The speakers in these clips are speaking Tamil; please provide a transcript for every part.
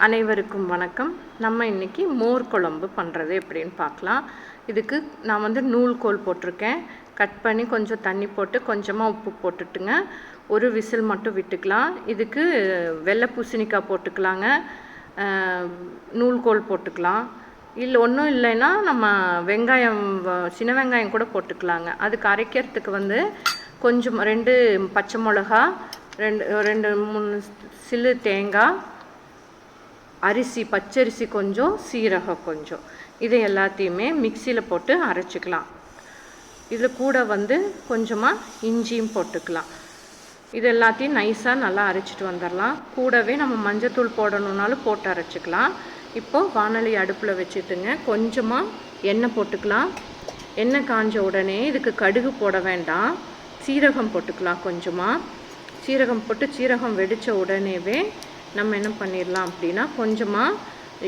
அனைவருக்கும் வணக்கம். நம்ம இன்றைக்கி மோர் குழம்பு பண்ணுறது எப்படின்னு பார்க்கலாம். இதுக்கு நான் வந்து நூல்கோல் போட்டிருக்கேன். கட் பண்ணி கொஞ்சம் தண்ணி போட்டு கொஞ்சமாக உப்பு போட்டுட்டுங்க, ஒரு விசில் மட்டும் விட்டுக்கலாம். இதுக்கு வெள்ளை பூசணிக்காய் போட்டுக்கலாங்க, நூல்கோல் போட்டுக்கலாம். இல்லை ஒன்றும் இல்லைன்னா நம்ம வெங்காயம், சின்ன வெங்காயம் கூட போட்டுக்கலாங்க. அதுக்கு அரைக்கிறதுக்கு வந்து கொஞ்சம் 2 பச்சை மிளகா, 2-3 சில்லு தேங்காய், அரிசி, பச்சரிசி கொஞ்சம், சீரகம் கொஞ்சம், இதை எல்லாத்தையுமே மிக்சியில் போட்டு அரைச்சிக்கலாம். இதில் கூட வந்து கொஞ்சமாக இஞ்சியும் போட்டுக்கலாம். இது எல்லாத்தையும் நைஸாக நல்லா அரைச்சிட்டு வந்துடலாம். கூடவே நம்ம மஞ்சத்தூள் போடணுன்னாலும் போட்டு அரைச்சிக்கலாம். இப்போது வானொலி அடுப்பில் வச்சுட்டுங்க, கொஞ்சமாக எண்ணெய் போட்டுக்கலாம். எண்ணெய் காஞ்ச உடனே இதுக்கு கடுகு போட வேண்டாம், சீரகம் போட்டுக்கலாம். கொஞ்சமாக சீரகம் போட்டு சீரகம் வெடித்த உடனேவே நம்ம என்ன பண்ணிடலாம் அப்படின்னா, கொஞ்சமாக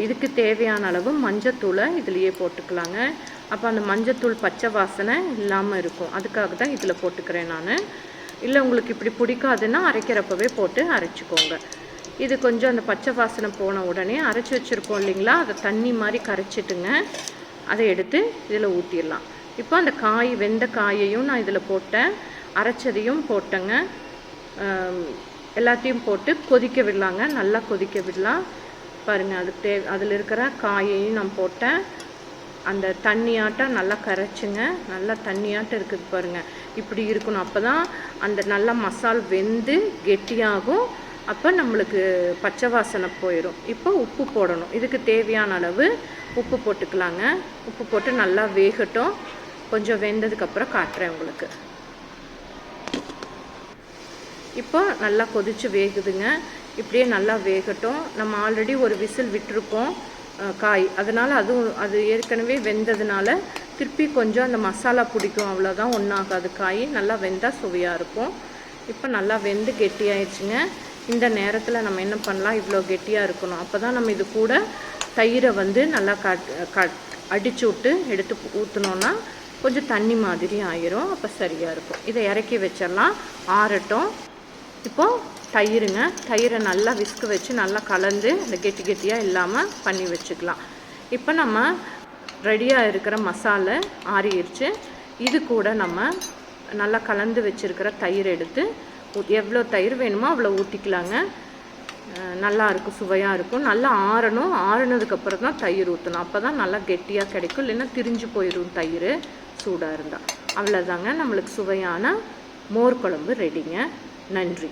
இதுக்கு தேவையான அளவு மஞ்சத்தூளை இதுலேயே போட்டுக்கலாங்க. அப்போ அந்த மஞ்சத்தூள் பச்சை வாசனை இல்லாமல் இருக்கும். அதுக்காக தான் இதில் போட்டுக்கிறேன் நான். இல்லை உங்களுக்கு இப்படி பிடிக்காதுன்னா அரைக்கிறப்பவே போட்டு அரைச்சிக்கோங்க. இது கொஞ்சம் அந்த பச்சை வாசனை போன உடனே அரைச்சி வச்சுருக்கோம் இல்லைங்களா, அதை தண்ணி மாதிரி கரைச்சிட்டுங்க, அதை எடுத்து இதில் ஊற்றிடலாம். இப்போ அந்த வெந்த காயையும் நான் இதில் போட்டேன், அரைச்சதையும் போட்டேங்க. எல்லாத்தையும் போட்டு கொதிக்க விடலாங்க, நல்லா கொதிக்க விடலாம். பாருங்கள், அதுக்கு அதில் இருக்கிற காயையும் நான் போட்டேன். அந்த தண்ணியாட்டம் நல்லா கரைச்சிங்க, நல்லா தண்ணியாட்டம் இருக்குது பாருங்கள், இப்படி இருக்கணும். அப்போ தான் அந்த நல்லா மசால் வெந்து கெட்டியாகும். அப்போ நம்மளுக்கு பச்சை வாசனை போயிடும். இப்போ உப்பு போடணும், இதுக்கு தேவையான அளவு உப்பு போட்டுக்கலாங்க. உப்பு போட்டு நல்லா வேகட்டும். கொஞ்சம் வெந்ததுக்கப்புறம் காட்டுறேன் உங்களுக்கு. இப்போ நல்லா கொதித்து வேகுதுங்க, இப்படியே நல்லா வேகட்டும். நம்ம ஆல்ரெடி ஒரு விசில் விட்டுருக்கோம் காய், அதனால் அது ஏற்கனவே வெந்ததுனால திருப்பி கொஞ்சம் அந்த மசாலா பிடிக்கும், அவ்வளோதான், ஒன்றாகாது. காய் நல்லா வெந்தால் சுவையாக இருக்கும். இப்போ நல்லா வெந்து கெட்டியாயிடுச்சுங்க. இந்த நேரத்தில் நம்ம என்ன பண்ணலாம், இவ்வளோ கெட்டியாக இருக்கணும். அப்போ தான் நம்ம இது கூட தயிரை வந்து நல்லா அடிச்சு விட்டு எடுத்து ஊற்றினோன்னா கொஞ்சம் தண்ணி மாதிரி ஆயிரும். அப்போ சரியாக இருக்கும். இதை இறக்கி வச்சிடலாம், ஆறட்டும். இப்போது தயிருங்க, தயிரை நல்லா விஸ்கு வச்சு நல்லா கலந்து அந்த கெட்டியாக இல்லாமல் பண்ணி வச்சுக்கலாம். இப்போ நம்ம ரெடியாக இருக்கிற மசாலா ஆறிடுச்சு. இது கூட நம்ம நல்லா கலந்து வச்சுருக்கிற தயிர் எடுத்து எவ்வளோ தயிர் வேணுமோ அவ்வளோ ஊற்றிக்கலாங்க. நல்லா இருக்கும், சுவையாக இருக்கும். நல்லா ஆறணும். ஆறுனதுக்கப்புறம் தான் தயிர் ஊற்றணும், அப்போ தான் நல்லா கெட்டியாக கிடைக்கும். இல்லைன்னா திரிஞ்சு போயிடும் தயிர் சூடாக இருந்தால். அவ்வளோதாங்க, நம்மளுக்கு சுவையான மோர் குழம்பு ரெடிங்க. நன்றி.